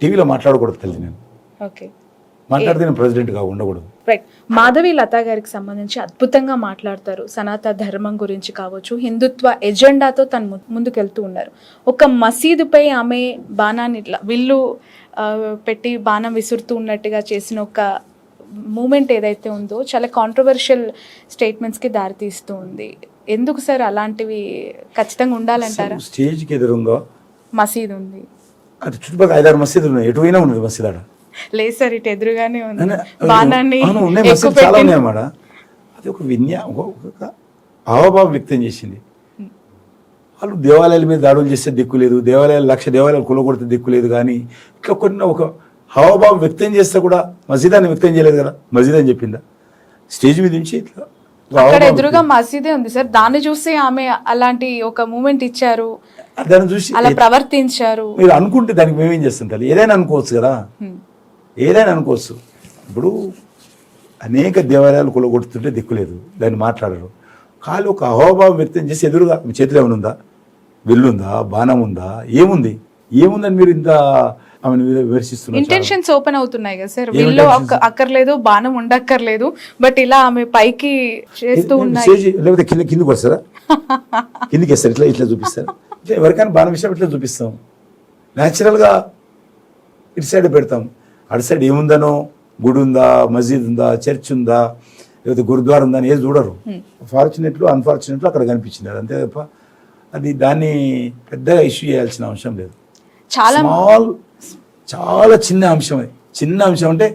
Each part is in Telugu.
టీవీలో మాట్లాడకూడదు తెలిసి నేను ఓకే మాట్లాడితే నేను ప్రెసిడెంట్గా ఉండకూడదు. రైట్. మాధవి లతా గారికి సంబంధించి అద్భుతంగా మాట్లాడతారు. సనాతన ధర్మం గురించి కావచ్చు, హిందుత్వ ఎజెండాతో తను ముందుకెళ్తూ ఉన్నారు. ఒక మసీదుపై ఆమె బాణాన్ని ఇట్లా విల్లు పెట్టి బాణం విసురుతూ ఉన్నట్టుగా చేసిన ఒక మూమెంట్ ఏదైతే ఉందో చాలా కాంట్రవర్షియల్ స్టేట్మెంట్స్కి దారితీస్తూ ఉంది. ఎందుకు సార్ అలాంటివి ఖచ్చితంగా ఉండాలంటారా? స్టేజ్కి ఎదురుగా మసీదు ఉంది, అది చుట్టుపక్కల 5-6 మసీదులు ఉన్నాయి, ఎటువైనా ఉన్నది మసీదు ఆడ. లేదు సార్, ఇటు ఎదురుగానే ఉంది బాణాన్ని చాలా ఉన్నాయి అన్నమాట. అది ఒక హావభావం వ్యక్తం చేసింది. వాళ్ళు దేవాలయాల మీద దాడులు చేస్తే దిక్కు లేదు, దేవాలయాలు 1,00,000 దేవాలయాలు కూలగొడితే దిక్కు లేదు, కానీ ఇట్లా కొన్ని ఒక హావభావం వ్యక్తం చేస్తే కూడా మసీదాన్ని వ్యక్తం చేయలేదు కదా, మసీద్ అని చెప్పిందా స్టేజ్ మీద నుంచి? ఇట్లా అక్కడ ఎదురుగా మసీదే ఉంది సార్, దాన్ని చూసి ఆమె అలాంటి ఒక మూమెంట్ ఇచ్చారు, దాన్ని చూసి అలా ప్రవర్తించారు. మీరు అనుకుంటే దానికి మేమేం చేస్తాం తల్లి? ఏదైనా అనుకోవచ్చు కదా, ఏదైనా అనుకోవచ్చు. ఇప్పుడు అనేక దేవాలయాలు కూలగొడుతుంటే దిక్కులేదు, దాన్ని మాట్లాడరు. కాలు ఒక అహోభావం వ్యక్తం చేసి ఎదురుగా మీ చేతిలో ఏమైనా ఉందా, విల్లుందా, బాణం ఉందా, ఏముందని మీరు ఇంత ఆమెను విమర్శిస్తున్నారు? ఇంటెన్షన్స్ ఓపెన్ అవుతున్నాయి కదా సార్, విల్లు అక్కర్లేదు, బాణం ఉండక్కర్లేదు, బట్ ఇలా ఆమె పైకి చేస్తూ ఉన్నాయి. లేకపోతే కిందకి వస్తారా, కిందికి వేస్తారు, ఇట్లా చూపిస్తారా? ఎవరికైనా బాణం విషయం ఇట్లా చూపిస్తాం. న్యాచురల్గా ఇటు సైడ్ పెడతాం, అటు సైడ్ ఏముందనో, గుడి ఉందా, మసీద్ ఉందా, చర్చ్ ఉందా, లేకపోతే గురుద్వారా ఉందా అని ఏది చూడరు. ఫార్చునేట్లు అన్ఫార్చునేట్లు అక్కడ కనిపించింది, అంతే తప్ప అది దాన్ని పెద్దగా ఇష్యూ చేయాల్సిన అంశం లేదు. చాలా చిన్న అంశం, అది చిన్న అంశం అంటే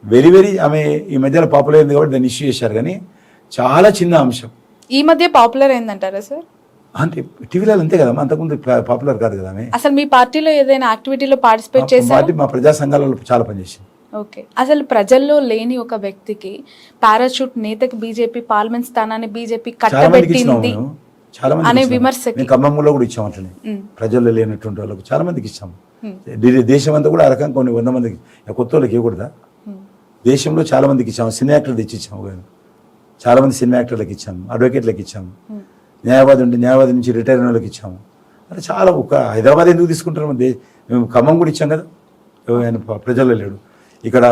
వెరీ ఆమె ఈ మధ్యలో పాపులర్ అయింది కాబట్టి దాన్ని ఇష్యూ చేశారు, కానీ చాలా చిన్న అంశం. ఈ మధ్య పాపులర్ అయిందంటారా సార్? అంటే టీవీలో అంతే కదా, అంతకుముందు పాపులర్ కాదు కదా ఆమె. అసలు మీ పార్టీలో ఏదైనా యాక్టివిటీలో పార్టిసిపేట్ చేశారా? మా ప్రజా సంఘాలలో చాలా పనిచేసింది. ఓకే. అసలు ప్రజల్లో లేని ఒక వ్యక్తికి పారాషూట్ నేతకి బీజేపీ పార్లమెంట్ స్థానాన్ని బీజేపీ కట్టబెట్టింది అనే విమర్శకి ఖమ్మంలో కూడా ఇచ్చాం. అట్లనే ప్రజల్లో లేనటువంటి వాళ్ళకు చాలా మందికి ఇచ్చాము. దేశం అంతా కూడా ఆ రకంగా కొన్ని 100 మందికి, కొత్త వాళ్ళకి ఇవ్వకూడదా? దేశంలో చాలా మందికి ఇచ్చాము. సినిమా యాక్టర్లు తెచ్చి ఇచ్చాము, చాలా మంది సినిమా యాక్టర్లకు ఇచ్చాము, అడ్వకేట్లకు ఇచ్చాము, న్యాయవాది నుంచి రిటైర్ అయిన వాళ్ళకి ఇచ్చాము. అంటే చాలా ఒక హైదరాబాద్ ఎందుకు తీసుకుంటారు? మేము ఖమ్మం కూడా ఇచ్చాం కదా, ఆయన ప్రజల్లో లేడు. ఇక్కడ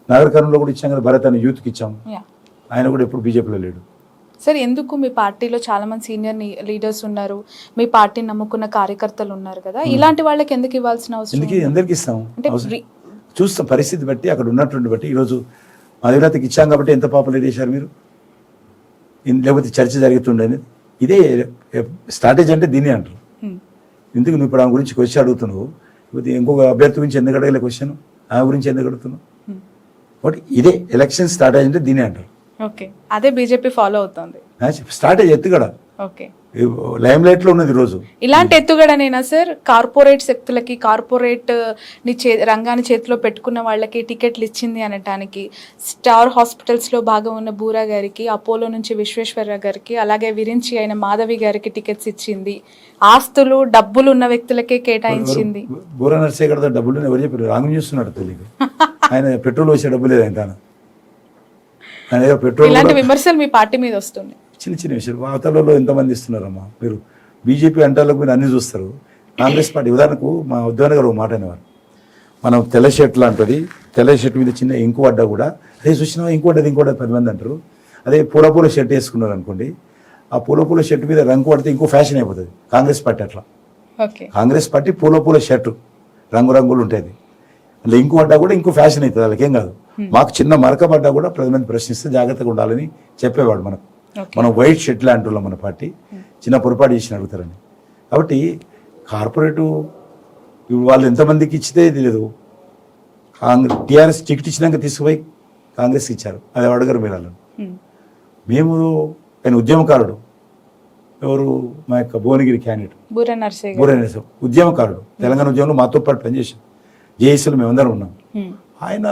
నాగరికర్ణంలో కూడా ఇచ్చాం కదా, భరత్ అనే యూత్కి ఇచ్చాము, ఆయన కూడా ఎప్పుడు బీజేపీలో లేడు. సార్, ఎందుకు మీ పార్టీలో చాలా మంది సీనియర్ లీడర్స్ ఉన్నారు, మీ పార్టీని నమ్ముకున్న కార్యకర్తలు ఉన్నారు కదా, ఇలాంటి వాళ్ళకి ఎందుకు ఇవ్వాల్సిన అవసరం? ఎందుకు అందరికి ఇస్తాం, చూస్తాం పరిస్థితి బట్టి, అక్కడ ఉన్నటువంటి బట్టి. ఈరోజు మాధవీలతకి ఇచ్చాం కాబట్టి ఎంత పాపులర్ చేశారు మీరు, లేకపోతే చర్చ జరుగుతుండేది. ఇదే స్ట్రాటజీ అంటే దీన్ని అంటారు. ఎందుకు నువ్వు ఇప్పుడు ఆమె గురించి క్వశ్చన్ అడుగుతున్నావు, లేకపోతే ఇంకొక అభ్యర్థి గురించి ఎందుకు అడగలే క్వశ్చన్, ఆమె గురించి ఎందుకు అడుగుతున్నావు? బట్ ఇదే ఎలక్షన్ స్ట్రాటజీ అంటే దీన్ని అంటారు. ఓకే, అదే బీజేపీ ఫాలో అవుతుంది స్ట్రాటజీ. ఎత్తుగడ ఓకే, లైమ్ లైట్ లో ఉన్నది రోజు. ఇలాంటి ఎత్తుగడనేనా సార్? కార్పొరేట్ శక్తులకి, కార్పొరేట్ రంగాన్ని చేతిలో పెట్టుకున్న వాళ్ళకి టికెట్లు ఇచ్చింది అనటానికి, స్టార్ హాస్పిటల్స్ లో భాగం ఉన్న బూరా గారికి, అపోలో నుంచి విశ్వేశ్వరరావు గారికి, అలాగే విరించి అయిన మాధవి గారికి టికెట్స్ ఇచ్చింది, ఆస్తులు డబ్బులు ఉన్న వ్యక్తులకే కేటాయించింది. బూరా నర్సే కదా డబ్బులు ఎవరు చెప్పారు? రాంగ్ చూస్తున్నాడు తెలియదు. ఆయన పెట్రోల్ వచ్చే డబ్బు లేదు ఆయన. ఇలాంటి విమర్శలు మీ పార్టీ మీద వస్తుంది. చిన్న విషయాలు వార్తలలో ఎంతమంది ఇస్తున్నారమ్మా? మీరు బీజేపీ అంటాలకు మీరు అన్ని చూస్తారు. కాంగ్రెస్ పార్టీ ఉదాహరణకు మా ఉద్యోగ గారు ఒక మాట అనేవారు, మనం తెల్ల షర్ట్ లాంటిది, తెల్ల షర్ట్ మీద చిన్న ఇంకు పడ్డా కూడా అదే చూసినా ఇంకోటి 10 మంది అంటారు. అదే పూల షర్ట్ వేసుకున్నారు అనుకోండి, ఆ పూల షర్ట్ మీద రంగు పడితే ఇంకో ఫ్యాషన్ అయిపోతుంది. కాంగ్రెస్ పార్టీ అట్లా. కాంగ్రెస్ పార్టీ పూల షర్టు రంగులు ఉంటుంది, అట్లా ఇంకు పడ్డా కూడా ఇంకో ఫ్యాషన్ అవుతుంది, వాళ్ళకేం కాదు. మాకు చిన్న మరక పడ్డా కూడా 10 మంది ప్రశ్నిస్తే జాగ్రత్తగా ఉండాలని చెప్పేవాడు మనకు. మనం వైట్ షర్ట్లే అంటున్నాం మన పార్టీ, చిన్న పొరపాటు చేసి అడుగుతారని. కాబట్టి కార్పొరేటు వాళ్ళు ఎంతమందికి ఇచ్చితే తెలియదు. టీఆర్ఎస్ టికెట్ ఇచ్చినాక తీసుకుపోయి కాంగ్రెస్కి ఇచ్చారు, అది అడగరు మీరు వాళ్ళని. మేము ఆయన ఉద్యమకారుడు, ఎవరు మా యొక్క భువనగిరి క్యాండిడేట్ బూరా నరసింహ ఉద్యమకారుడు, తెలంగాణ ఉద్యమంలో మాతో పాటు పనిచేసాం, జేఏసీలో మేమందరం ఉన్నాం. ఆయన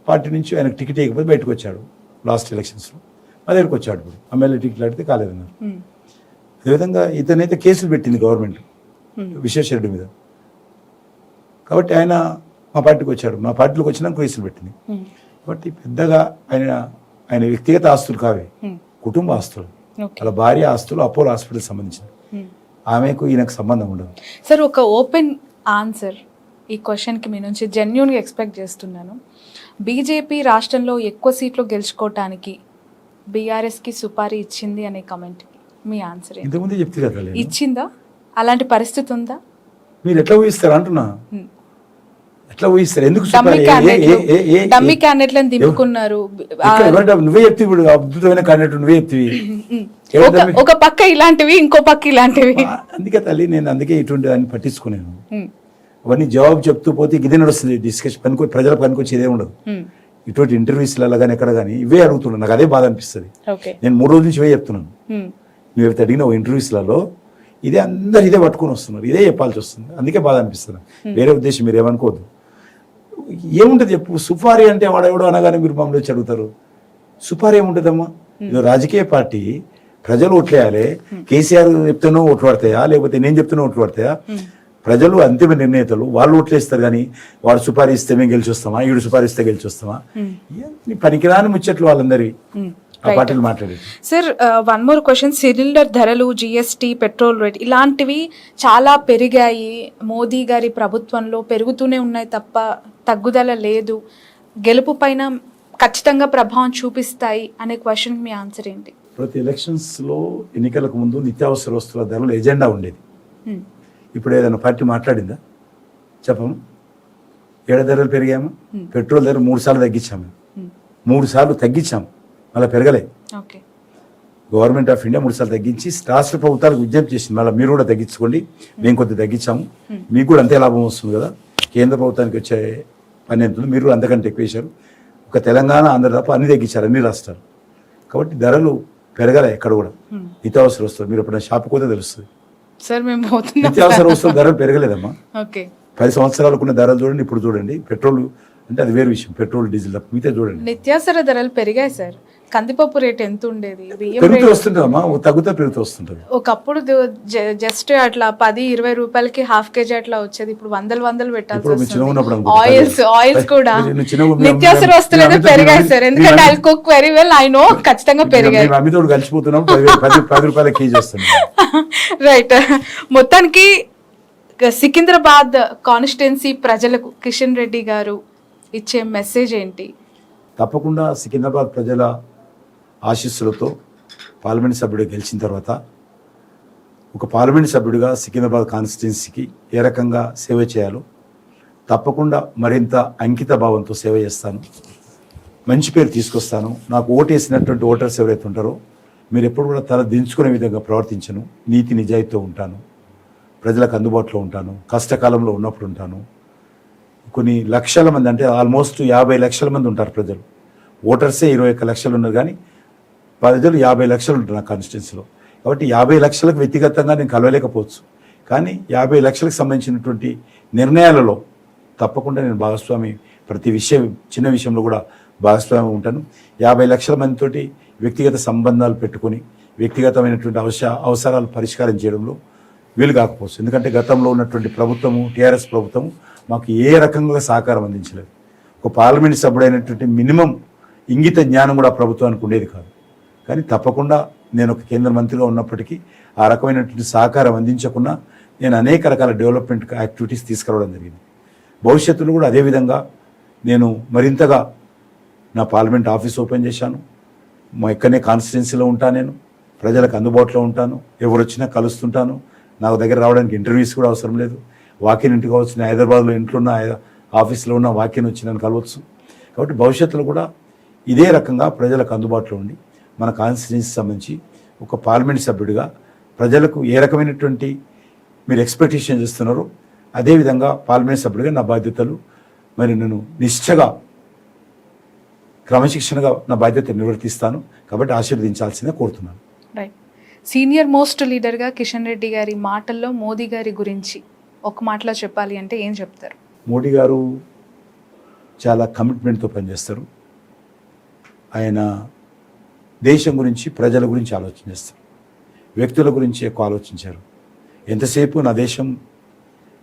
పార్టీ నుంచి ఆయనకు టికెట్ ఇవ్వకపోతే బయటకు వచ్చాడు లాస్ట్ ఎలక్షన్స్లో. మా దగ్గరికి వచ్చాడు, ఇప్పుడు ఎమ్మెల్యే టికెట్ అడిగితే కాలేదన్నారు. అదేవిధంగా ఇతనైతే కేసులు పెట్టింది గవర్నమెంట్ విశ్వేశ్వరరెడ్డి మీద. కాబట్టి ఆయన మా పార్టీకి వచ్చాడు, మా పార్టీలోకి వచ్చినాక కేసులు పెట్టింది. కాబట్టి పెద్దగా ఆయన వ్యక్తిగత ఆస్తులు కావే, కుటుంబ ఆస్తులు, వాళ్ళ భార్య ఆస్తులు అపోలో హాస్పిటల్ సంబంధించిన. ఆమెకు ఈయనకు సంబంధం ఉండదు. సార్, ఒక ఓపెన్ ఆన్సర్, ఈ క్వశ్చన్కి మీ నుంచి జెన్యున్గా ఎక్స్పెక్ట్ చేస్తున్నాను. బీజేపీ రాష్ట్రంలో ఎక్కువ సీట్లు గెలుచుకోవటానికి బీఆర్ఎస్కి సుపారీ ఇచ్చింది అనే కమెంట్ మీ ఆన్సర్ ఏంటి? ఇంతకుముందే చెప్తే కదా నేను. ఇచ్చిందా? అలాంటి పరిస్థితి ఉందా? మీరు ఎట్లా ఊహిస్తారు అంటున్నా, ఎట్లా ఊహిస్తారు? ఎందుకు డమ్మీ క్యాండిడేట్లను దింపుకున్నారు. నువ్వే చెప్తే ఇప్పుడు అద్భుతమైన క్యాండిడేట్ నువ్వే చెప్తివి. ఒక పక్క ఇలాంటివి, ఇంకో పక్క ఇలాంటివి. అందుకే తల్లి నేను అందుకే ఇటువంటి దాన్ని పట్టించుకున్నాను. అవన్నీ జవాబు చెప్తూ పోతే ఇదే నడుస్తుంది డిస్కషన్, ప్రజల పనికి ఇదే ఉండదు. ఇటువంటి ఇంటర్వ్యూస్లలో కానీ ఎక్కడ కానీ ఇవే అడుగుతున్నాను, నాకు అదే బాధ అనిపిస్తుంది. నేను 3 రోజుల నుంచి ఇవే చెప్తున్నాను. నువ్వు అడిగిన ఇంటర్వ్యూస్లలో ఇదే అందరు ఇదే పట్టుకొని వస్తున్నారు, ఇదే చెప్పాల్సి వస్తుంది. అందుకే బాధ అనిపిస్తుంది. వేరే ఉద్దేశం మీరు ఏమనుకోవద్దు. ఏముంటుంది చెప్పు, సుపారీ అంటే వాడెవడో అనగానే మీరు మమ్మల్ని వచ్చి అడుగుతారు. సుపారీ ఏముంటుందమ్మా? ఇది రాజకీయ పార్టీ, ప్రజలు ఓట్లేయాలి. కేసీఆర్ చెప్తేనో ఓట్లు పడతాయా, లేకపోతే నేను చెప్తేనో ఓట్లు పడతాయా? ప్రజలు అంతిమ నిర్ణేతలు, వాళ్ళు ఓట్లేస్తారు. కానీ వాడు సుపారీ ఇస్తే మేము గెలిచి వస్తామా, ఈడు సుపారీ ఇస్తే గెలిచి వస్తామా? పనికిరాని ముచ్చట్లు వాళ్ళందరి ఆ పార్టీలు మాట్లాడేది. Sir, 1 more question. సిలిండర్ ధరలు, జిఎస్టీ, పెట్రోల్ రేట్ ఇలాంటివి చాలా పెరిగాయి. మోదీ గారి ప్రభుత్వంలో పెరుగుతూనే ఉన్నాయి తప్ప తగ్గుదల లేదు. గెలుపు పైన ఖచ్చితంగా ప్రభావం చూపిస్తాయి అనే క్వశ్చన్ మీ ఆన్సర్ ఏంటి? ప్రతి ఎలక్షన్స్లో ఎన్నికలకు ముందు నిత్యావసర వస్తువుల ధరలు ఎజెండా ఉండేది. ఇప్పుడు ఏదైనా పార్టీ మాట్లాడిందా చెప్పము? ఏడ ధరలు పెరిగాము. పెట్రోల్ ధర 3 సార్లు తగ్గించాము, 3 సార్లు తగ్గించాము, మళ్ళీ పెరగలే. గవర్నమెంట్ ఆఫ్ ఇండియా 3 సార్లు తగ్గించి రాష్ట్ర ప్రభుత్వాలకు విజ్ఞప్తి చేసింది, మళ్ళీ మీరు కూడా తగ్గించుకోండి, మేము కొద్దిగా తగ్గించాము, మీకు కూడా అంతే లాభం వస్తుంది కదా. కేంద్ర ప్రభుత్వానికి వచ్చే పని ఎంత, మీరు కూడా అంతకంటే ఎక్కువ వేశారు. ఒక తెలంగాణ, ఆంధ్ర తప్ప అన్ని తగ్గించారు, అన్ని రాష్ట్రాలు. కాబట్టి ధరలు పెరగలే ఎక్కడ కూడా. నిత్యావసర వస్తువులు మీరు ఎప్పుడైనా షాప్కి పోతే తెలుస్తుంది. నిత్యావసర వస్తువులు ధరలు పెరగలేదమ్మా. 10 సంవత్సరాలకున్న ధరలు చూడండి, ఇప్పుడు చూడండి. పెట్రోల్ అంటే అది వేరే విషయం, పెట్రోల్ డీజిల్ తప్ప మిగతా చూడండి. నిత్యావసర ధరలు పెరిగాయి సార్. కందిపప్పు రేట్ ఎంత ఉండేది, పెరుగుతూ వస్తుంటదమ్మా, తగ్గుతా పెరుగుతూ వస్తుంటది. ఒకప్పుడు జస్ట్ అట్లా 10-20 రూపాయలకి ½ కేజీ అట్లా వచ్చేది, ఇప్పుడు వందలు పెట్టాల్సి వస్తుంది. ఆయిల్స్ కూడా నిత్యావసర వస్తువులు పెరిగాయి సార్. ఎందుకంటే I cook very well, I know ఖచ్చితంగా పెరిగాయి. అమితోడు కలిసిపోతున్నాం, 10 రూపాయల కేజీ వస్తుంది. రైట్. మొత్తానికి సికింద్రాబాద్ కాన్స్టిట్యున్సీ ప్రజలకు కిషన్ రెడ్డి గారు ఇచ్చే మెసేజ్ ఏంటి? తప్పకుండా సికింద్రాబాద్ ప్రజల ఆశీస్సులతో పార్లమెంట్ సభ్యుడు గెలిచిన తర్వాత ఒక పార్లమెంట్ సభ్యుడిగా సికింద్రాబాద్ కాన్స్టిట్యున్సీకి ఏ రకంగా సేవ చేయాలో తప్పకుండా మరింత అంకిత భావంతో సేవ చేస్తాను. మంచి పేరు తీసుకొస్తాను. నాకు ఓటేసినటువంటి ఓటర్స్ ఎవరైతే ఉంటారో మీరు ఎప్పుడు కూడా తల దించుకునే విధంగా ప్రవర్తించను. నీతి నిజాయితీతో ఉంటాను, ప్రజలకు అందుబాటులో ఉంటాను, కష్టకాలంలో ఉన్నప్పుడు ఉంటాను. కొన్ని లక్షల మంది, అంటే ఆల్మోస్ట్ 50 లక్షల మంది ఉంటారు ప్రజలు. ఓటర్సే 21 లక్షలు ఉన్నారు, కానీ ప్రజలు 50 లక్షలు ఉంటారు నా కాన్స్టిట్యున్సీలో. కాబట్టి 50 లక్షలకు వ్యక్తిగతంగా నేను కలవలేకపోవచ్చు, కానీ 50 లక్షలకు సంబంధించినటువంటి నిర్ణయాలలో తప్పకుండా నేను భాగస్వామి, ప్రతి విషయం చిన్న విషయంలో కూడా భాగస్వామి ఉంటాను. 50 లక్షల మందితోటి వ్యక్తిగత సంబంధాలు పెట్టుకొని వ్యక్తిగతమైనటువంటి అవసరాలు పరిష్కారం చేయడంలో వీలు కాకపోవచ్చు. ఎందుకంటే గతంలో ఉన్నటువంటి ప్రభుత్వము, టీఆర్ఎస్ ప్రభుత్వము మాకు ఏ రకంగా సహకారం అందించలేదు. ఒక పార్లమెంట్ సభ్యుడైనటువంటి మినిమం ఇంగిత జ్ఞానం కూడా ప్రభుత్వానికి ఉండేది కాదు. కానీ తప్పకుండా నేను ఒక కేంద్ర మంత్రిగా ఉన్నప్పటికీ ఆ రకమైనటువంటి సహకారం అందించకుండా నేను అనేక రకాల డెవలప్మెంట్ యాక్టివిటీస్ తీసుకురావడం జరిగింది. భవిష్యత్తులో కూడా అదేవిధంగా నేను మరింతగా నా పార్లమెంట్ ఆఫీస్ ఓపెన్ చేశాను. మా ఇక్కడనే కాన్స్టిట్యున్సీలో ఉంటాను, నేను ప్రజలకు అందుబాటులో ఉంటాను, ఎవరు వచ్చినా కలుస్తుంటాను. నాకు దగ్గర రావడానికి ఇంటర్వ్యూస్ కూడా అవసరం లేదు. వాకిన్ ఇంటికి కావచ్చు, హైదరాబాద్లో ఇంట్లో ఉన్న ఆఫీస్లో ఉన్న వాకిన్ వచ్చి నన్ను కలవచ్చు. కాబట్టి భవిష్యత్తులో కూడా ఇదే రకంగా ప్రజలకు అందుబాటులో ఉండి మన కాన్స్టిట్యున్సీకి సంబంధించి ఒక పార్లమెంట్ సభ్యుడిగా ప్రజలకు ఏ రకమైనటువంటి మీరు ఎక్స్పెక్టేషన్ చేస్తున్నారో అదేవిధంగా పార్లమెంట్ సభ్యుడిగా నా బాధ్యతలు మరి నేను నిష్ఠగా క్రమశిక్షణగా నా బాధ్యత నిర్వర్తిస్తాను. కాబట్టి ఆశీర్వదించాల్సిందే కోరుతున్నాను. రైట్. సీనియర్ మోస్ట్ లీడర్గా కిషన్ రెడ్డి గారి మాటల్లో మోదీ గారి గురించి ఒక మాటలో చెప్పాలి అంటే ఏం చెప్తారు? మోడీ గారు చాలా కమిట్మెంట్తో పనిచేస్తారు. ఆయన దేశం గురించి, ప్రజల గురించి ఆలోచన చేస్తారు. వ్యక్తుల గురించి ఎక్కువ ఆలోచించారు. ఎంతసేపు నా దేశం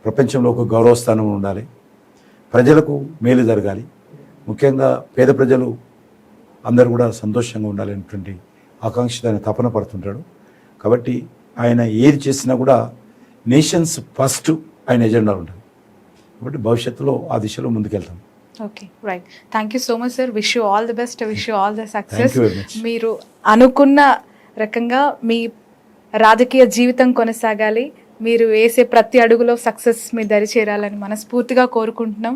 ప్రపంచంలో ఒక గౌరవస్థానం ఉండాలి, ప్రజలకు మేలు జరగాలి, ముఖ్యంగా పేద ప్రజలు అందరూ కూడా సంతోషంగా ఉండాలి అనేటువంటి ఆకాంక్ష ఆయన తపన పడుతుంటాడు. కాబట్టి ఆయన ఏది చేసినా కూడా నేషన్స్ ఫస్ట్ ఆయన ఎజెండా ఉంటుంది. కాబట్టి భవిష్యత్తులో ఆ దిశలో ముందుకెళ్తాం. Okay, right. Thank you so much sir. Wish you all the best, wish you all the success. you very much. మీరు అనుకున్న రకంగా మీ రాజకీయ జీవితం కొనసాగాలి, మీరు వేసే ప్రతి అడుగులో సక్సెస్ మీ దరి చేరాలని మనస్ఫూర్తిగా కోరుకుంటున్నాం.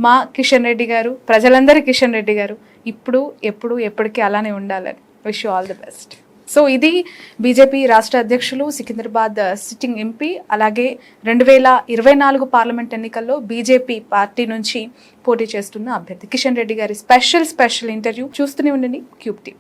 మా కిషన్ రెడ్డి గారు, ప్రజలందరి కిషన్ రెడ్డి గారు ఇప్పుడు ఎప్పుడు ఎప్పటికీ అలానే ఉండాలని. Wish you all the best. So ఇది బీజేపీ రాష్ట్ర అధ్యక్షులు, సికింద్రాబాద్ సిట్టింగ్ ఎంపీ, అలాగే 2024 పార్లమెంట్ ఎన్నికల్లో బీజేపీ పార్టీ నుంచి పోటీ చేస్తున్న అభ్యర్థి కిషన్ రెడ్డి గారి స్పెషల్ ఇంటర్వ్యూ. చూస్తూనే ఉండండి క్యూబ్ టీవీ.